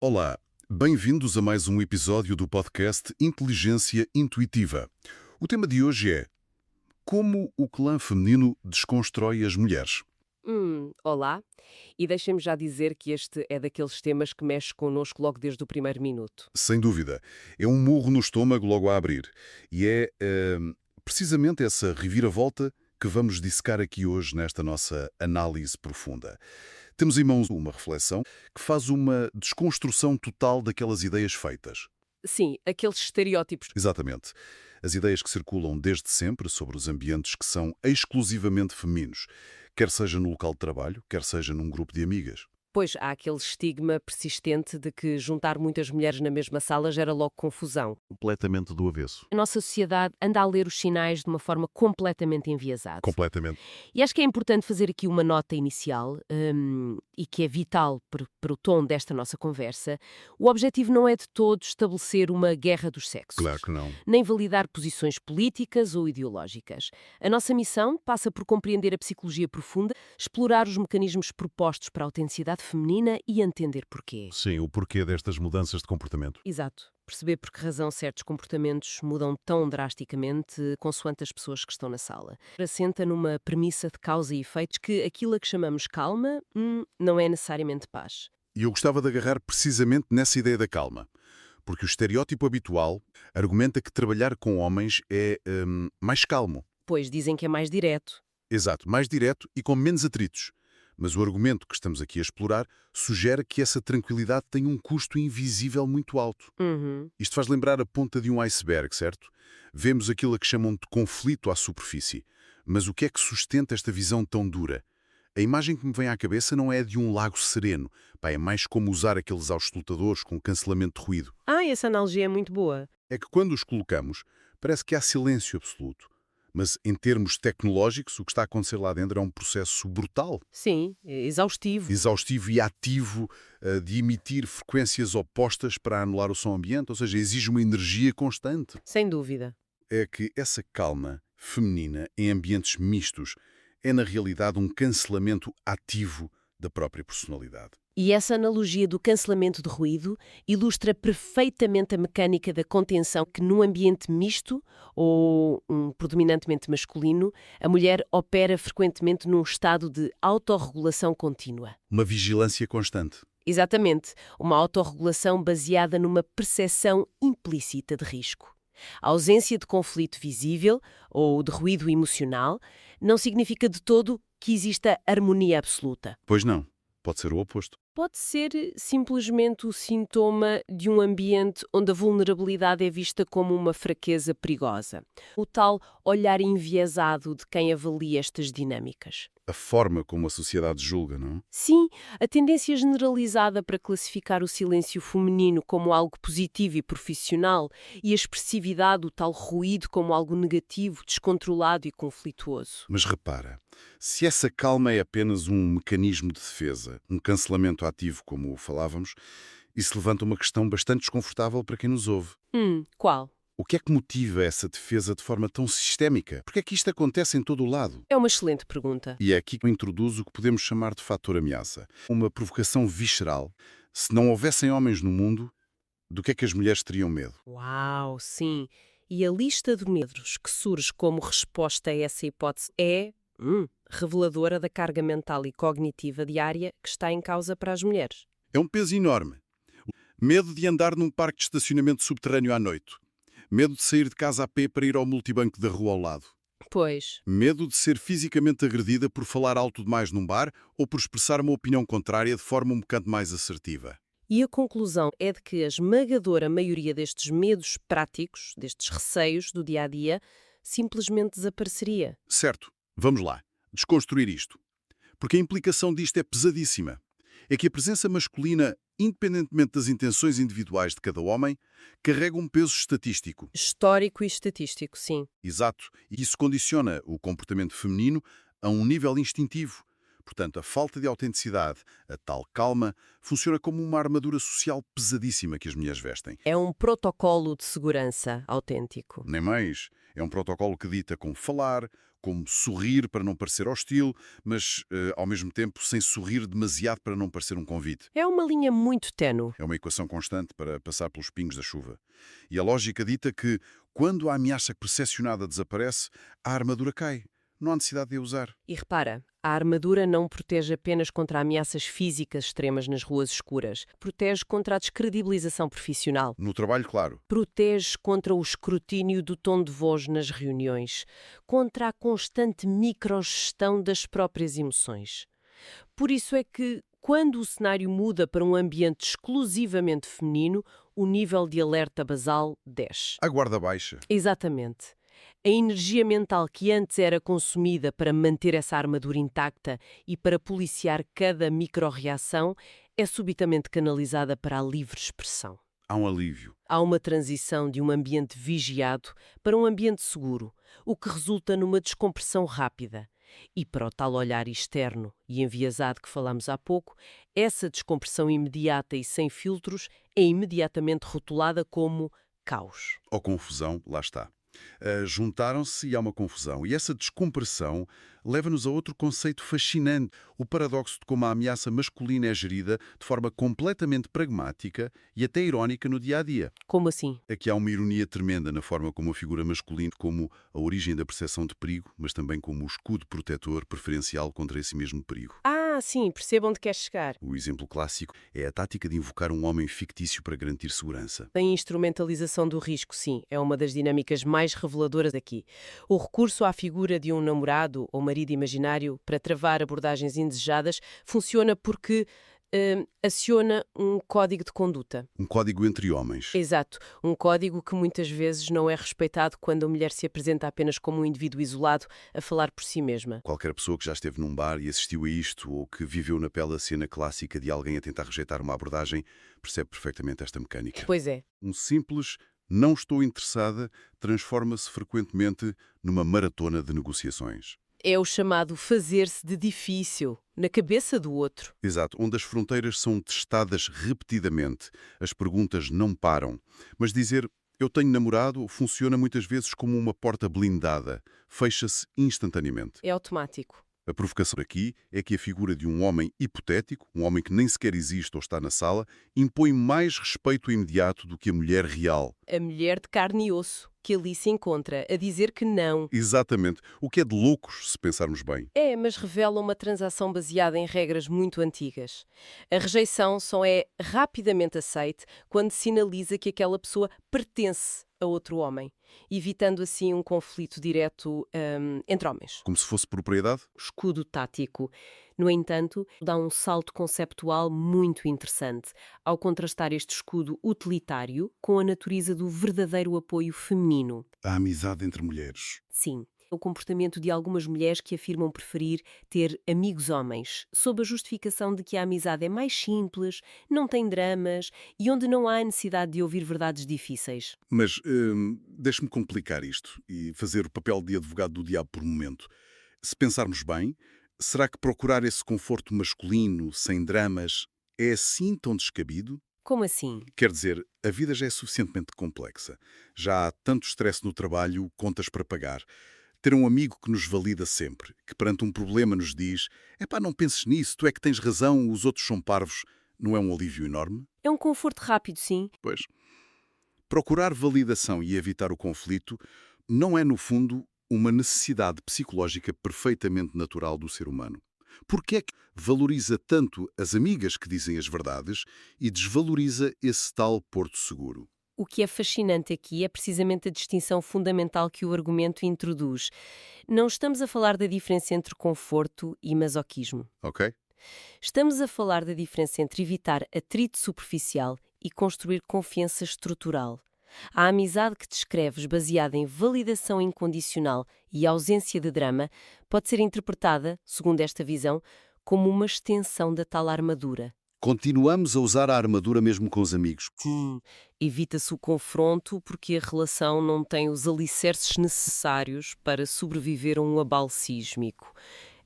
Olá, bem-vindos a mais um episódio do podcast Inteligência Intuitiva. O tema de hoje é como o clã feminino desconstrói as mulheres. Olá, e deixem-me já dizer que este é daqueles temas que mexe connosco logo desde o primeiro minuto. Sem dúvida, é um murro no estômago logo a abrir. E é precisamente essa reviravolta que vamos dissecar aqui hoje nesta nossa análise profunda. Temos em mãos uma reflexão que faz uma desconstrução total daquelas ideias feitas. Sim, aqueles estereótipos. Exatamente. As ideias que circulam desde sempre sobre os ambientes que são exclusivamente femininos, quer seja no local de trabalho, quer seja num grupo de amigas. Pois há aquele estigma persistente de que juntar muitas mulheres na mesma sala gera logo confusão. Completamente do avesso. A nossa sociedade anda a ler os sinais de uma forma completamente enviesada. Completamente. E acho que é importante fazer aqui uma nota inicial, e que é vital para o tom desta nossa conversa. O objetivo não é de todo estabelecer uma guerra dos sexos. Claro que não. Nem validar posições políticas ou ideológicas. A nossa missão passa por compreender a psicologia profunda, explorar os mecanismos propostos para a autenticidade feminina e entender porquê. Sim, o porquê destas mudanças de comportamento. Exato. Perceber por que razão certos comportamentos mudam tão drasticamente consoante as pessoas que estão na sala. Assenta numa premissa de causa e efeitos que aquilo a que chamamos calma não é necessariamente paz. E eu gostava de agarrar precisamente nessa ideia da calma. Porque o estereótipo habitual argumenta que trabalhar com homens é mais calmo. Pois dizem que é mais direto. Exato, mais direto e com menos atritos. Mas o argumento que estamos aqui a explorar sugere que essa tranquilidade tem um custo invisível muito alto. Isto faz lembrar a ponta de um iceberg, certo? Vemos aquilo a que chamam de conflito à superfície. Mas o que é que sustenta esta visão tão dura? A imagem que me vem à cabeça não é de um lago sereno. Pá, é mais como usar aqueles auscultadores com cancelamento de ruído. Essa analogia é muito boa. É que quando os colocamos, parece que há silêncio absoluto. Mas em termos tecnológicos, o que está a acontecer lá dentro é um processo brutal. Sim, exaustivo. Exaustivo e ativo de emitir frequências opostas para anular o som ambiente, ou seja, exige uma energia constante. Sem dúvida. É que essa calma feminina em ambientes mistos é, na realidade, um cancelamento ativo da própria personalidade. E essa analogia do cancelamento de ruído ilustra perfeitamente a mecânica da contenção que, num ambiente misto ou predominantemente masculino, a mulher opera frequentemente num estado de autorregulação contínua. Uma vigilância constante. Exatamente, uma autorregulação baseada numa percepção implícita de risco. A ausência de conflito visível ou de ruído emocional não significa de todo que exista harmonia absoluta. Pois não, pode ser o oposto. Pode ser simplesmente o sintoma de um ambiente onde a vulnerabilidade é vista como uma fraqueza perigosa. O tal olhar enviesado de quem avalia estas dinâmicas. A forma como a sociedade julga, não? Sim, a tendência generalizada para classificar o silêncio feminino como algo positivo e profissional e a expressividade, o tal ruído, como algo negativo, descontrolado e conflituoso. Mas repara, se essa calma é apenas um mecanismo de defesa, um cancelamento ativo, como falávamos, isso levanta uma questão bastante desconfortável para quem nos ouve. Qual? O que é que motiva essa defesa de forma tão sistémica? Porque é que isto acontece em todo o lado? É uma excelente pergunta. E é aqui que eu introduzo o que podemos chamar de fator ameaça. Uma provocação visceral. Se não houvessem homens no mundo, do que é que as mulheres teriam medo? Uau, sim. E a lista de medos que surge como resposta a essa hipótese é reveladora da carga mental e cognitiva diária que está em causa para as mulheres. É um peso enorme. Medo de andar num parque de estacionamento subterrâneo à noite. Medo de sair de casa a pé para ir ao multibanco da rua ao lado. Pois. Medo de ser fisicamente agredida por falar alto demais num bar ou por expressar uma opinião contrária de forma um bocado mais assertiva. E a conclusão é de que a esmagadora maioria destes medos práticos, destes receios do dia-a-dia, simplesmente desapareceria. Certo, vamos lá, desconstruir isto. Porque a implicação disto é pesadíssima. É que a presença masculina, independentemente das intenções individuais de cada homem, carrega um peso estatístico. Histórico e estatístico, sim. Exato, e isso condiciona o comportamento feminino a um nível instintivo. Portanto, a falta de autenticidade, a tal calma, funciona como uma armadura social pesadíssima que as mulheres vestem. É um protocolo de segurança autêntico. Nem mais. É um protocolo que dita como falar, como sorrir para não parecer hostil, mas, ao mesmo tempo, sem sorrir demasiado para não parecer um convite. É uma linha muito ténue. É uma equação constante para passar pelos pingos da chuva. E a lógica dita que, quando a ameaça percepcionada desaparece, a armadura cai. Não há necessidade de a usar. E repara, a armadura não protege apenas contra ameaças físicas extremas nas ruas escuras. Protege contra a descredibilização profissional. No trabalho, claro. Protege contra o escrutínio do tom de voz nas reuniões. Contra a constante microgestão das próprias emoções. Por isso é que, quando o cenário muda para um ambiente exclusivamente feminino, o nível de alerta basal desce. A guarda baixa. Exatamente. A energia mental que antes era consumida para manter essa armadura intacta e para policiar cada micro-reação é subitamente canalizada para a livre expressão. Há um alívio. Há uma transição de um ambiente vigiado para um ambiente seguro, o que resulta numa descompressão rápida. E para o tal olhar externo e enviesado que falamos há pouco, essa descompressão imediata e sem filtros é imediatamente rotulada como caos. Ou confusão, lá está. Juntaram-se e há uma confusão. E essa descompressão leva-nos a outro conceito fascinante, o paradoxo de como a ameaça masculina é gerida de forma completamente pragmática e até irónica no dia-a-dia. Como assim? Aqui há uma ironia tremenda na forma como a figura masculina, como a origem da percepção de perigo, mas também como o escudo protetor preferencial contra esse mesmo perigo. Sim, percebam onde quer chegar. O exemplo clássico é a tática de invocar um homem fictício para garantir segurança. A instrumentalização do risco, sim, é uma das dinâmicas mais reveladoras aqui. O recurso à figura de um namorado ou marido imaginário para travar abordagens indesejadas funciona porque aciona um código de conduta. Um código entre homens. Exato. Um código que muitas vezes não é respeitado quando a mulher se apresenta apenas como um indivíduo isolado a falar por si mesma. Qualquer pessoa que já esteve num bar e assistiu a isto ou que viveu na pele a cena clássica de alguém a tentar rejeitar uma abordagem percebe perfeitamente esta mecânica. Pois é. Um simples "não estou interessada" transforma-se frequentemente numa maratona de negociações. É o chamado fazer-se de difícil, na cabeça do outro. Exato, onde as fronteiras são testadas repetidamente. As perguntas não param. Mas dizer "eu tenho namorado" funciona muitas vezes como uma porta blindada. Fecha-se instantaneamente. É automático. A provocação aqui é que a figura de um homem hipotético, um homem que nem sequer existe ou está na sala, impõe mais respeito imediato do que a mulher real. A mulher de carne e osso, que ali se encontra, a dizer que não. Exatamente. O que é de loucos, se pensarmos bem. É, mas revela uma transação baseada em regras muito antigas. A rejeição só é rapidamente aceite quando sinaliza que aquela pessoa pertence a outro homem, evitando assim um conflito direto entre homens. Como se fosse propriedade? Escudo tático. No entanto, dá um salto conceptual muito interessante ao contrastar este escudo utilitário com a natureza do verdadeiro apoio feminino. A amizade entre mulheres. Sim. O comportamento de algumas mulheres que afirmam preferir ter amigos homens, sob a justificação de que a amizade é mais simples, não tem dramas e onde não há necessidade de ouvir verdades difíceis. Mas deixe-me complicar isto e fazer o papel de advogado do diabo por um momento. Se pensarmos bem, será que procurar esse conforto masculino, sem dramas, é assim tão descabido? Como assim? Quer dizer, a vida já é suficientemente complexa. Já há tanto stress no trabalho, contas para pagar. Ter um amigo que nos valida sempre, que perante um problema nos diz "epá, não penses nisso, tu é que tens razão, os outros são parvos", não é um alívio enorme? É um conforto rápido, sim. Pois. Procurar validação e evitar o conflito não é, no fundo, uma necessidade psicológica perfeitamente natural do ser humano. Por que é que valoriza tanto as amigas que dizem as verdades e desvaloriza esse tal porto seguro? O que é fascinante aqui é precisamente a distinção fundamental que o argumento introduz. Não estamos a falar da diferença entre conforto e masoquismo. Ok? Estamos a falar da diferença entre evitar atrito superficial e construir confiança estrutural. A amizade que descreves, baseada em validação incondicional e ausência de drama, pode ser interpretada, segundo esta visão, como uma extensão da tal armadura. Continuamos a usar a armadura mesmo com os amigos. Evita-se o confronto porque a relação não tem os alicerces necessários para sobreviver a um abalo sísmico.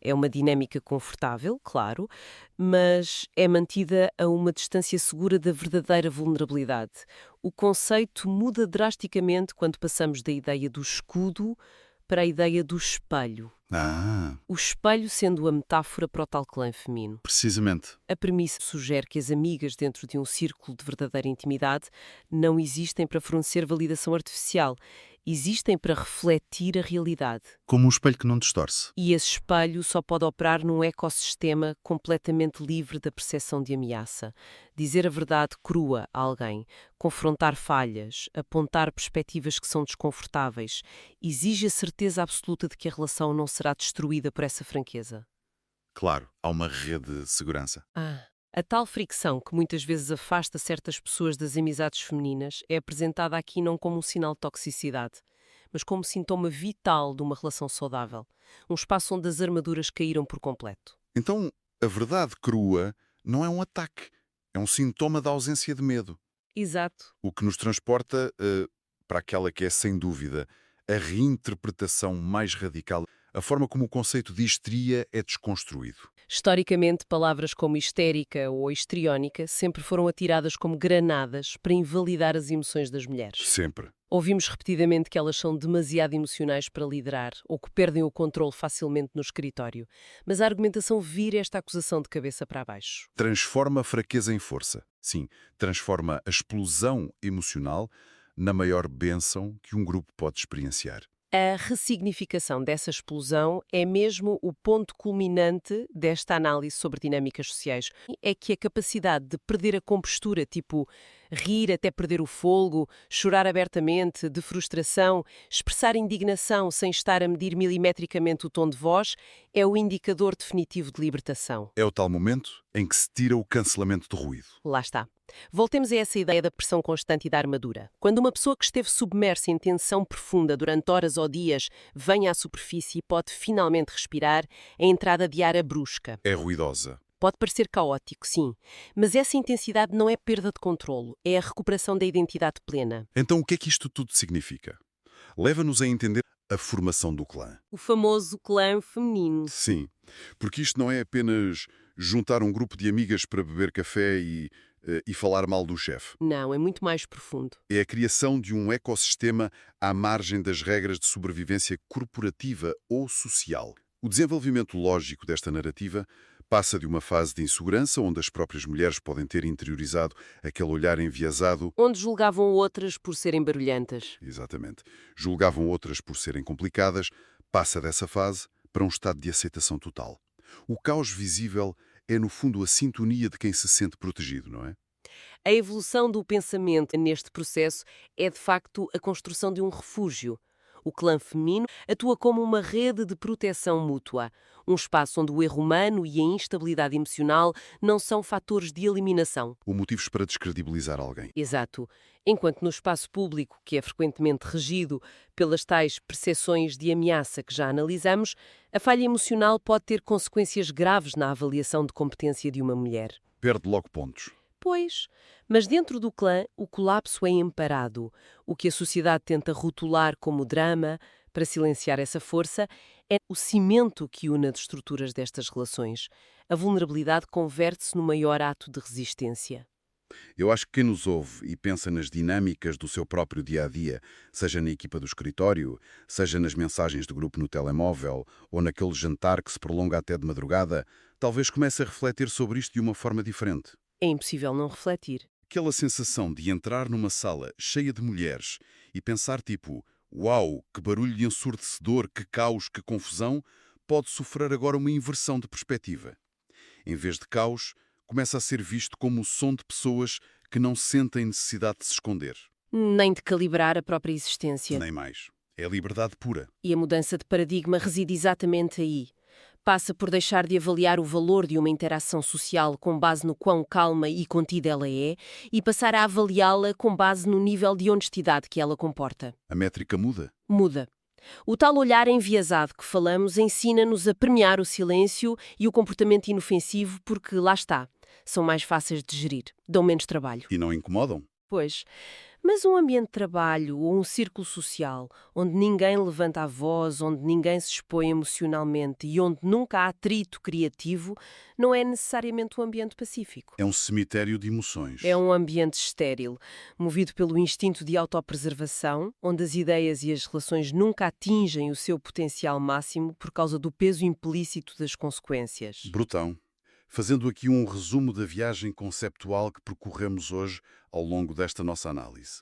É uma dinâmica confortável, claro, mas é mantida a uma distância segura da verdadeira vulnerabilidade. O conceito muda drasticamente quando passamos da ideia do escudo para a ideia do espelho. O espelho sendo a metáfora para o tal clã feminino. Precisamente. A premissa sugere que as amigas dentro de um círculo de verdadeira intimidade não existem para fornecer validação artificial. Existem para refletir a realidade. Como um espelho que não distorce. E esse espelho só pode operar num ecossistema completamente livre da percepção de ameaça. Dizer a verdade crua a alguém, confrontar falhas, apontar perspectivas que são desconfortáveis, exige a certeza absoluta de que a relação não será destruída por essa franqueza. Claro, há uma rede de segurança. A tal fricção que muitas vezes afasta certas pessoas das amizades femininas é apresentada aqui não como um sinal de toxicidade, mas como sintoma vital de uma relação saudável. Um espaço onde as armaduras caíram por completo. Então, a verdade crua não é um ataque, é um sintoma da ausência de medo. Exato. O que nos transporta para aquela que é, sem dúvida, a reinterpretação mais radical, a forma como o conceito de histeria é desconstruído. Historicamente, palavras como histérica ou histriónica sempre foram atiradas como granadas para invalidar as emoções das mulheres. Sempre. Ouvimos repetidamente que elas são demasiado emocionais para liderar ou que perdem o controle facilmente no escritório. Mas a argumentação vira esta acusação de cabeça para baixo. Transforma a fraqueza em força. Sim, transforma a explosão emocional na maior bênção que um grupo pode experienciar. A ressignificação dessa explosão é mesmo o ponto culminante desta análise sobre dinâmicas sociais. É que a capacidade de perder a compostura, tipo rir até perder o fôlego, chorar abertamente, de frustração, expressar indignação sem estar a medir milimetricamente o tom de voz, é o indicador definitivo de libertação. É o tal momento em que se tira o cancelamento de ruído. Lá está. Voltemos a essa ideia da pressão constante e da armadura. Quando uma pessoa que esteve submersa em tensão profunda durante horas ou dias vem à superfície e pode finalmente respirar, a entrada de ar é brusca. É ruidosa. Pode parecer caótico, sim, mas essa intensidade não é perda de controlo, é a recuperação da identidade plena. Então o que é que isto tudo significa? Leva-nos a entender a formação do clã. O famoso clã feminino. Sim, porque isto não é apenas juntar um grupo de amigas para beber café e falar mal do chefe. Não, é muito mais profundo. É a criação de um ecossistema à margem das regras de sobrevivência corporativa ou social. O desenvolvimento lógico desta narrativa passa de uma fase de insegurança, onde as próprias mulheres podem ter interiorizado aquele olhar enviesado. Onde julgavam outras por serem barulhentas. Exatamente. Julgavam outras por serem complicadas, passa dessa fase para um estado de aceitação total. O caos visível é, no fundo, a sintonia de quem se sente protegido, não é? A evolução do pensamento neste processo é, de facto, a construção de um refúgio. O clã feminino atua como uma rede de proteção mútua, um espaço onde o erro humano e a instabilidade emocional não são fatores de eliminação. Ou motivos para descredibilizar alguém. Exato. Enquanto no espaço público, que é frequentemente regido pelas tais percepções de ameaça que já analisamos, a falha emocional pode ter consequências graves na avaliação de competência de uma mulher. Perde logo pontos. Pois, mas dentro do clã o colapso é amparado. O que a sociedade tenta rotular como drama, para silenciar essa força, é o cimento que une as estruturas destas relações. A vulnerabilidade converte-se no maior ato de resistência. Eu acho que quem nos ouve e pensa nas dinâmicas do seu próprio dia-a-dia, seja na equipa do escritório, seja nas mensagens de grupo no telemóvel ou naquele jantar que se prolonga até de madrugada, talvez comece a refletir sobre isto de uma forma diferente. É impossível não refletir. Aquela sensação de entrar numa sala cheia de mulheres e pensar tipo, uau, que barulho ensurdecedor, que caos, que confusão, pode sofrer agora uma inversão de perspectiva. Em vez de caos, começa a ser visto como o som de pessoas que não sentem necessidade de se esconder. Nem de calibrar a própria existência. Nem mais. É a liberdade pura. E a mudança de paradigma reside exatamente aí. Passa por deixar de avaliar o valor de uma interação social com base no quão calma e contida ela é e passar a avaliá-la com base no nível de honestidade que ela comporta. A métrica muda. Muda. O tal olhar enviesado que falamos ensina-nos a premiar o silêncio e o comportamento inofensivo porque, lá está, são mais fáceis de gerir, dão menos trabalho. E não incomodam. Pois, Mas um ambiente de trabalho ou um círculo social onde ninguém levanta a voz, onde ninguém se expõe emocionalmente e onde nunca há atrito criativo, não é necessariamente um ambiente pacífico. É um cemitério de emoções. É um ambiente estéril, movido pelo instinto de autopreservação, onde as ideias e as relações nunca atingem o seu potencial máximo por causa do peso implícito das consequências. Brutão. Fazendo aqui um resumo da viagem conceptual que percorremos hoje ao longo desta nossa análise.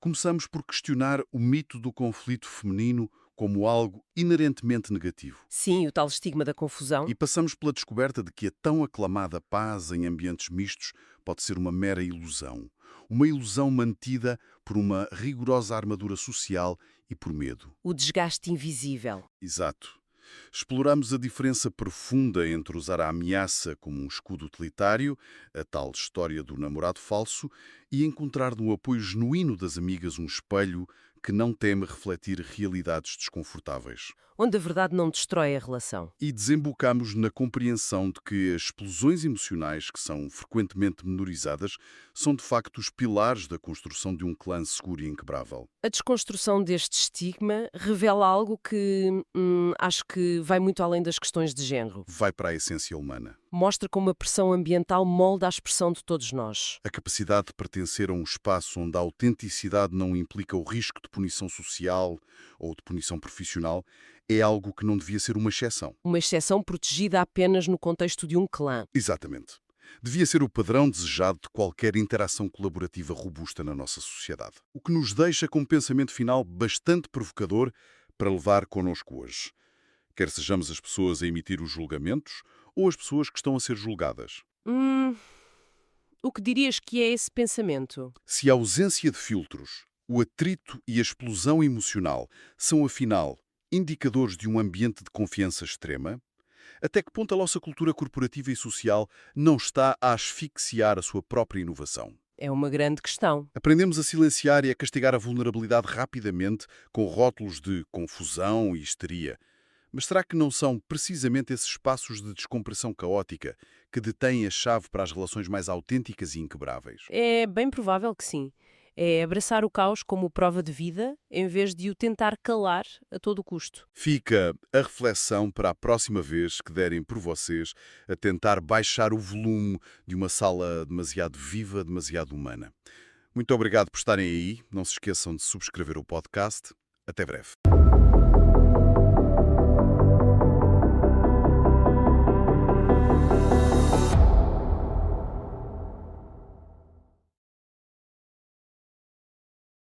Começamos por questionar o mito do conflito feminino como algo inerentemente negativo. Sim, o tal estigma da confusão. E passamos pela descoberta de que a tão aclamada paz em ambientes mistos pode ser uma mera ilusão. Uma ilusão mantida por uma rigorosa armadura social e por medo. O desgaste invisível. Exato. Exploramos a diferença profunda entre usar a ameaça como um escudo utilitário, a tal história do namorado falso, e encontrar no apoio genuíno das amigas um espelho que não teme refletir realidades desconfortáveis. Onde a verdade não destrói a relação. E desembocamos na compreensão de que as explosões emocionais, que são frequentemente menorizadas, são de facto os pilares da construção de um clã seguro e inquebrável. A desconstrução deste estigma revela algo que acho que vai muito além das questões de género. Vai para a essência humana. Mostra como a pressão ambiental molda a expressão de todos nós. A capacidade de pertencer a um espaço onde a autenticidade não implica o risco de punição social ou de punição profissional é algo que não devia ser uma exceção. Uma exceção protegida apenas no contexto de um clã. Exatamente. Devia ser o padrão desejado de qualquer interação colaborativa robusta na nossa sociedade. O que nos deixa com um pensamento final bastante provocador para levar connosco hoje. Quer sejamos as pessoas a emitir os julgamentos ou as pessoas que estão a ser julgadas. O que dirias que é esse pensamento? Se a ausência de filtros, o atrito e a explosão emocional são, afinal, indicadores de um ambiente de confiança extrema, até que ponto a nossa cultura corporativa e social não está a asfixiar a sua própria inovação? É uma grande questão. Aprendemos a silenciar e a castigar a vulnerabilidade rapidamente com rótulos de confusão e histeria. Mas será que não são precisamente esses espaços de descompressão caótica que detêm a chave para as relações mais autênticas e inquebráveis? É bem provável que sim. É abraçar o caos como prova de vida, em vez de o tentar calar a todo custo. Fica a reflexão para a próxima vez que derem por vocês a tentar baixar o volume de uma sala demasiado viva, demasiado humana. Muito obrigado por estarem aí. Não se esqueçam de subscrever o podcast. Até breve.